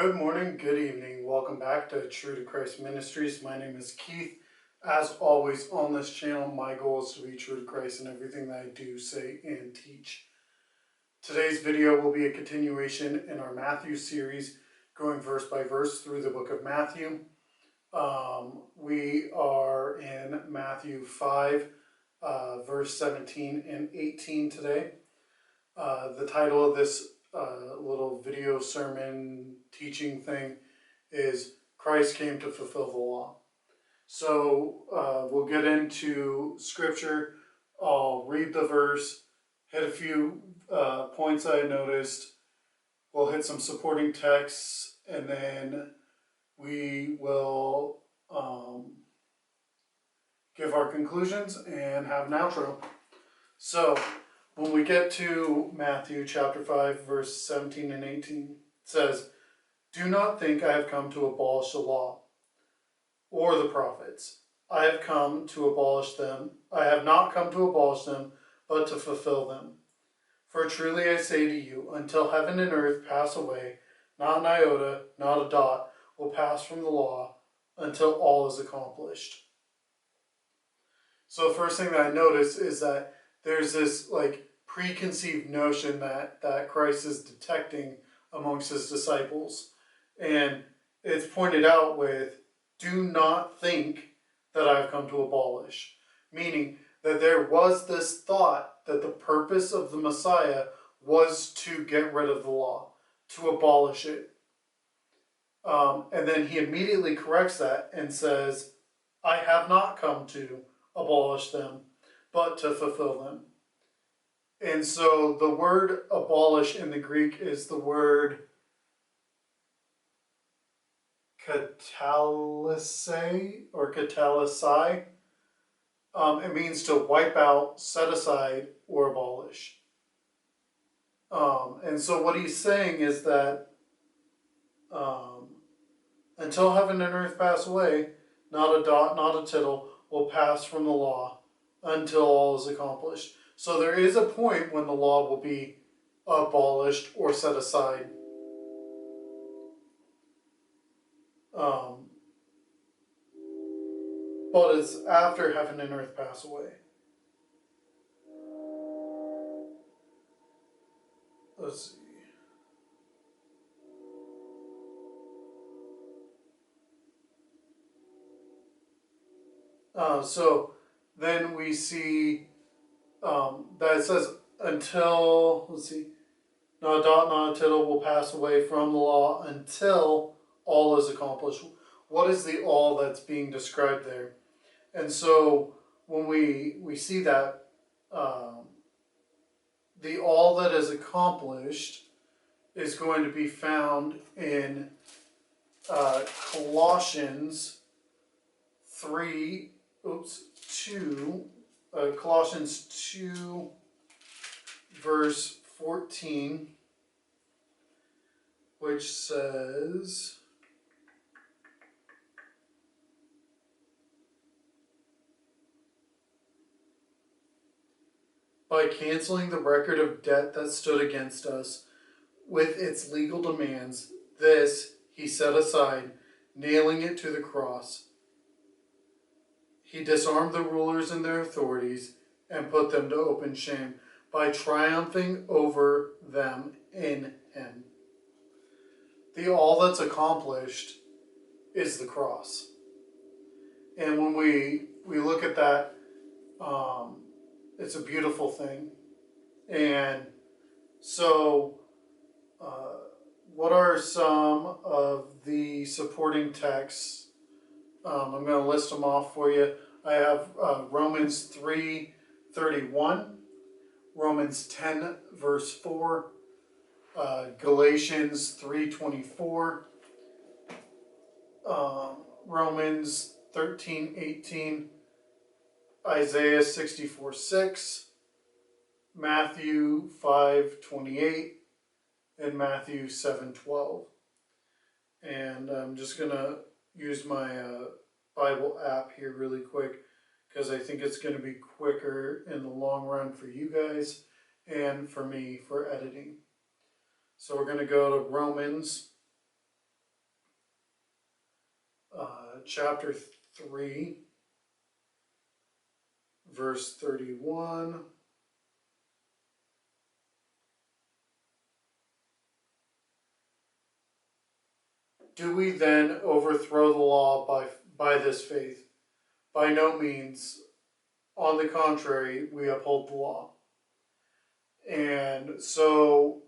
Good morning, good evening. Welcome back to True to Christ Ministries. My name is Keith. As always on this channel, my goal is to be true to Christ in everything that I do, say, and teach. Today's video will be a continuation in our Matthew series, going verse by verse through the book of Matthew. We are in Matthew 5, verse 17 and 18 today. The title of this little video sermon teaching thing is Christ Came to Fulfill the Law. So we'll get into scripture. I'll read the verse, hit a few points I noticed. We'll hit some supporting texts, and then we will give our conclusions and have an outro. So when we get to Matthew chapter 5, verse 17 and 18, it says, "Do not think I have come to abolish the law or the prophets. I have come to abolish them. I have not come to abolish them, but to fulfill them. For truly I say to you, until heaven and earth pass away, not an iota, not a dot, will pass from the law until all is accomplished." So the first thing that I notice is that there's this preconceived notion that Christ is detecting amongst his disciples. And it's pointed out with, "Do not think that I've come to abolish." Meaning that there was this thought that the purpose of the Messiah was to get rid of the law, to abolish it. And then he immediately corrects that and says, "I have not come to abolish them, but to fulfill them." And so the word abolish in the Greek is the word katalysei or katalysai. It means to wipe out, set aside, or abolish. And so what he's saying is that until heaven and earth pass away, not a dot, not a tittle will pass from the law until all is accomplished. So there is a point when the law will be abolished or set aside. But it's after heaven and earth pass away. Let's see. So then we see that it says until, let's see, not a dot, not a tittle will pass away from the law until all is accomplished. What is the all that's being described there? And so when we see that, the all that is accomplished is going to be found in Colossians 2, verse 14, which says, "By canceling the record of debt that stood against us with its legal demands, this he set aside, nailing it to the cross. He disarmed the rulers and their authorities and put them to open shame by triumphing over them in him." The all that's accomplished is the cross. And when we look at that, it's a beautiful thing. And so what are some of the supporting texts? I'm going to list them off for you. I have Romans 3:31, Romans 10 verse 4, Galatians 3:24, Romans 13:18, Isaiah 64:6, Matthew 5:28, and Matthew 7:12. And I'm just going to use my Bible app here really quick because I think it's going to be quicker in the long run for you guys and for me for editing. So we're going to go to Romans chapter 3, verse 31. Do we then overthrow the law by this faith? By no means. On the contrary, we uphold the law. And so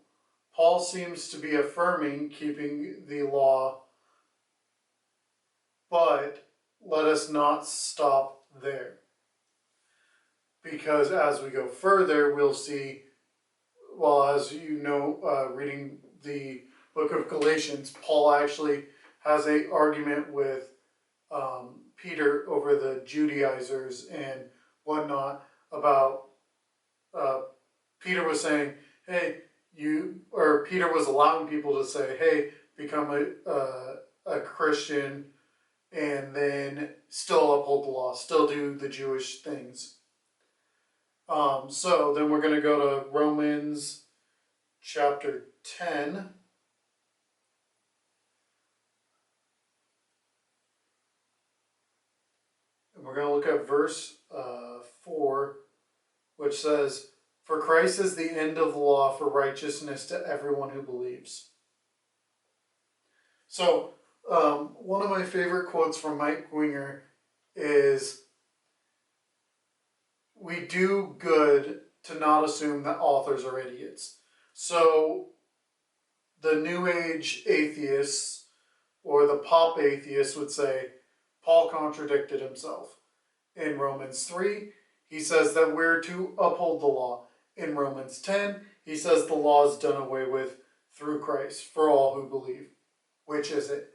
Paul seems to be affirming keeping the law, but let us not stop there. Because as we go further, we'll see, well, as you know, reading the book of Galatians, Paul actually has an argument with Peter over the Judaizers and whatnot about Peter was saying, hey, Peter was allowing people to say, hey, become a Christian and then still uphold the law, still do the Jewish things. So then we're going to go to Romans chapter 10. And we're going to look at verse 4, which says, "For Christ is the end of the law for righteousness to everyone who believes." So, one of my favorite quotes from Mike Winger is, "We do good to not assume that authors are idiots." So, the New Age atheists or the pop atheists would say, Paul contradicted himself. In Romans 3, he says that we're to uphold the law. In Romans 10, he says the law is done away with through Christ for all who believe. Which is it?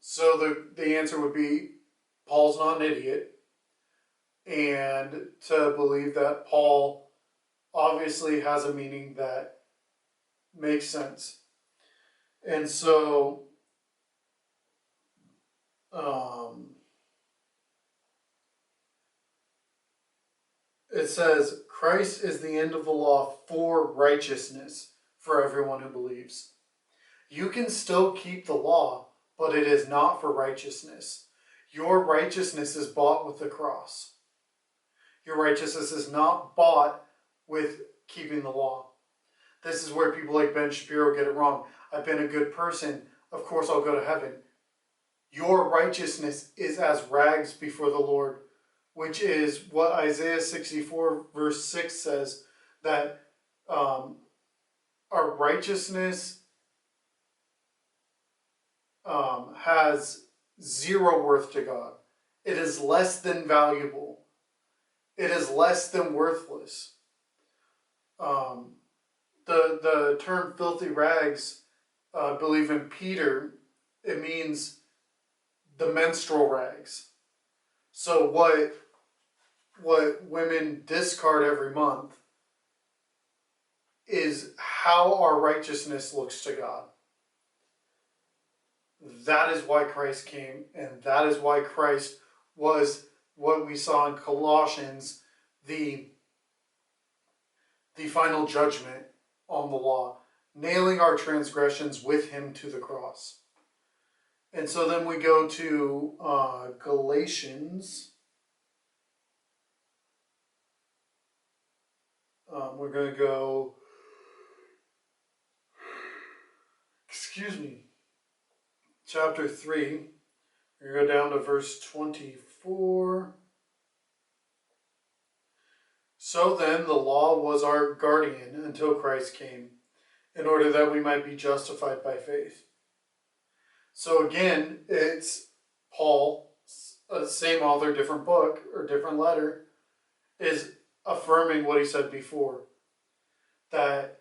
So the answer would be Paul's not an idiot. And to believe that Paul obviously has a meaning that makes sense. And so it says, Christ is the end of the law for righteousness for everyone who believes. You can still keep the law, but it is not for righteousness. Your righteousness is bought with the cross. Your righteousness is not bought with keeping the law. This is where people like Ben Shapiro get it wrong. I've been a good person, of course I'll go to heaven. Your righteousness is as rags before the Lord, which is what Isaiah 64 verse 6 says, that our righteousness has zero worth to God. It is less than valuable. It is less than worthless. The term filthy rags, I believe in Peter, it means the menstrual rags. So what women discard every month is how our righteousness looks to God. That is why Christ came, and that is why Christ was what we saw in Colossians, the final judgment on the law, nailing our transgressions with him to the cross. And so then we go to Galatians. We're going to go, chapter 3. We're going to go down to verse 24. So then the law was our guardian until Christ came, in order that we might be justified by faith. So again, it's Paul, same author, different book, or different letter, is affirming what he said before. That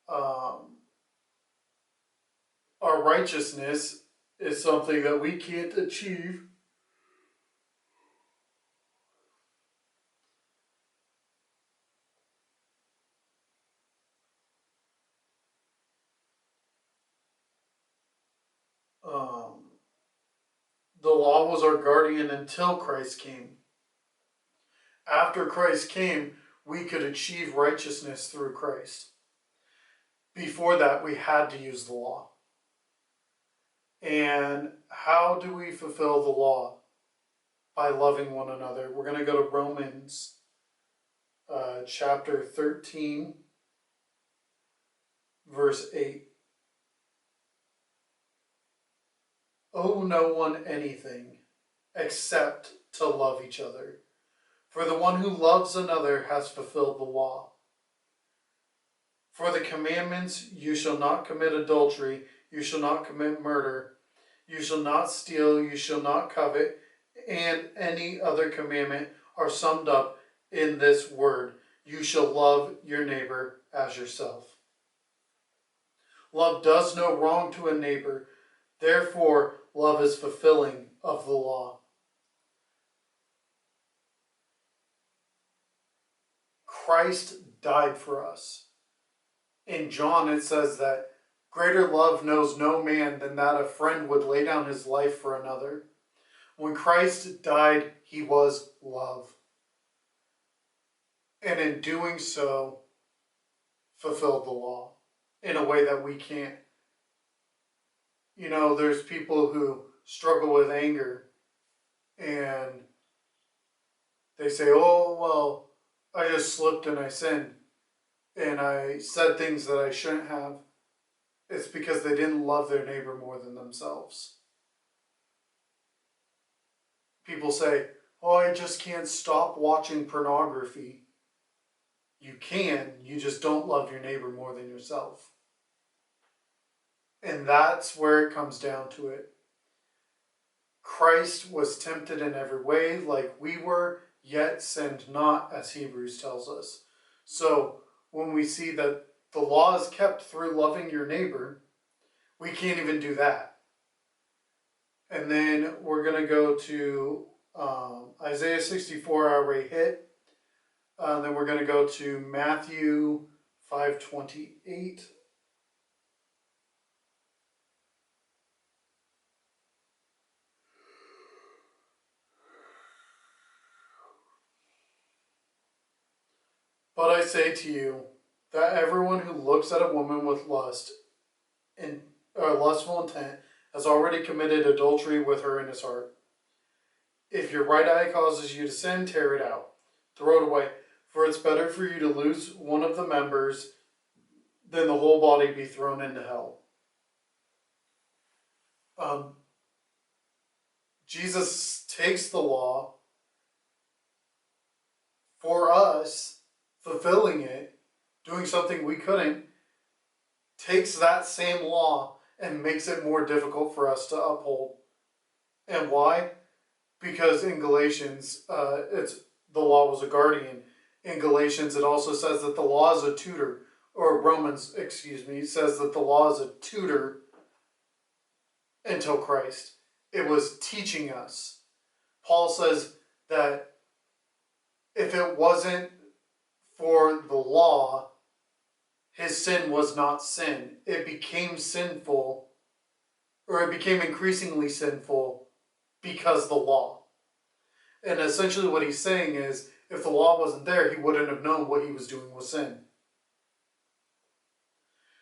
our righteousness is something that we can't achieve. The law was our guardian until Christ came. After Christ came, we could achieve righteousness through Christ. Before that, we had to use the law. And how do we fulfill the law? By loving one another. We're going to go to Romans chapter 13, verse 8. Owe no one anything except to love each other. For the one who loves another has fulfilled the law. For the commandments, you shall not commit adultery, you shall not commit murder, you shall not steal, you shall not covet, and any other commandment are summed up in this word: you shall love your neighbor as yourself. Love does no wrong to a neighbor, therefore love is fulfilling of the law. Christ died for us. In John it says that greater love knows no man than that a friend would lay down his life for another. When Christ died, he was love. And in doing so, fulfilled the law in a way that we can't. You know, there's people who struggle with anger and they say, oh, well, I just slipped and I sinned and I said things that I shouldn't have. It's because they didn't love their neighbor more than themselves. People say, oh, I just can't stop watching pornography. You can, you just don't love your neighbor more than yourself. And that's where it comes down to it. Christ was tempted in every way like we were, yet sinned not, as Hebrews tells us. So when we see that the law is kept through loving your neighbor, we can't even do that. And then we're going to go to Isaiah 64, I already hit. Then we're going to go to Matthew 5:28. But I say to you that everyone who looks at a woman with lust and lustful intent has already committed adultery with her in his heart. If your right eye causes you to sin, tear it out. Throw it away. For it's better for you to lose one of the members than the whole body be thrown into hell. Jesus takes the law for us, fulfilling it, doing something we couldn't, takes that same law and makes it more difficult for us to uphold. And why? Because in Galatians, the law was a guardian. In Galatians, it also says that the law is a tutor, or Romans, says that the law is a tutor until Christ. It was teaching us. Paul says that if it wasn't for the law, his sin was not sin. It became sinful, or it became increasingly sinful because the law. And essentially what he's saying is, if the law wasn't there, he wouldn't have known what he was doing was sin.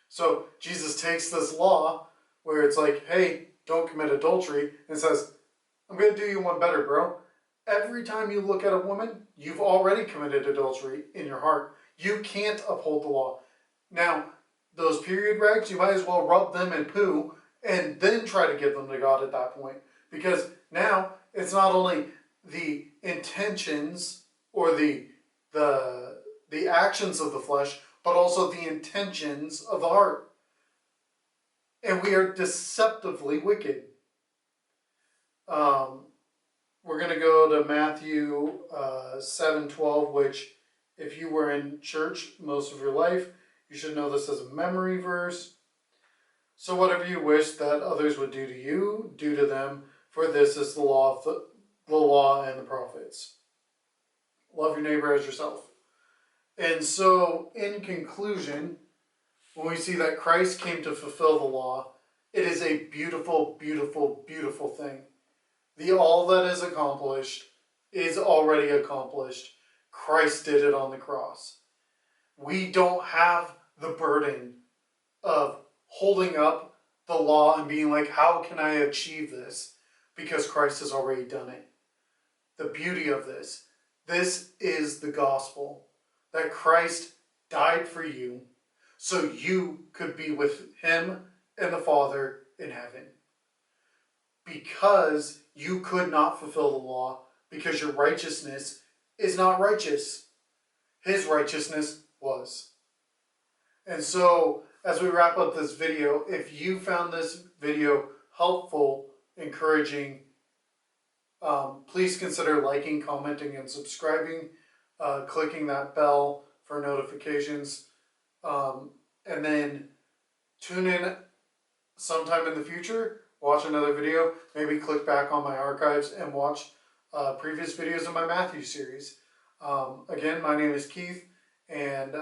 So Jesus takes this law where it's like, hey, don't commit adultery, and says, I'm going to do you one better, bro. Every time you look at a woman, you've already committed adultery in your heart. You can't uphold the law. Now, those period rags, you might as well rub them in poo and then try to give them to God at that point. Because now it's not only the intentions or the actions of the flesh, but also the intentions of the heart. And we are deceptively wicked. We're going to go to Matthew 7:12, which if you were in church most of your life, you should know this as a memory verse. So whatever you wish that others would do to you, do to them, for this is the law and the prophets. Love your neighbor as yourself. And so, in conclusion, when we see that Christ came to fulfill the law, it is a beautiful, beautiful, beautiful thing. All that is accomplished is already accomplished. Christ did it on the cross. We don't have the burden of holding up the law and being like, how can I achieve this? Because Christ has already done it. The beauty of this is the gospel, that Christ died for you so you could be with him and the Father in heaven. Because you could not fulfill the law, because your righteousness is not righteous. His righteousness was. And so, as we wrap up this video, if you found this video helpful, encouraging, please consider liking, commenting, and subscribing, clicking that bell for notifications, and then tune in sometime in the future, watch another video, maybe click back on my archives and watch previous videos of my Matthew series. Again, my name is Keith, and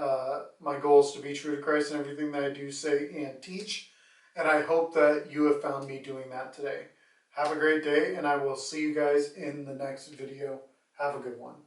my goal is to be true to Christ in everything that I do, say, and teach, and I hope that you have found me doing that today. Have a great day, and I will see you guys in the next video. Have a good one.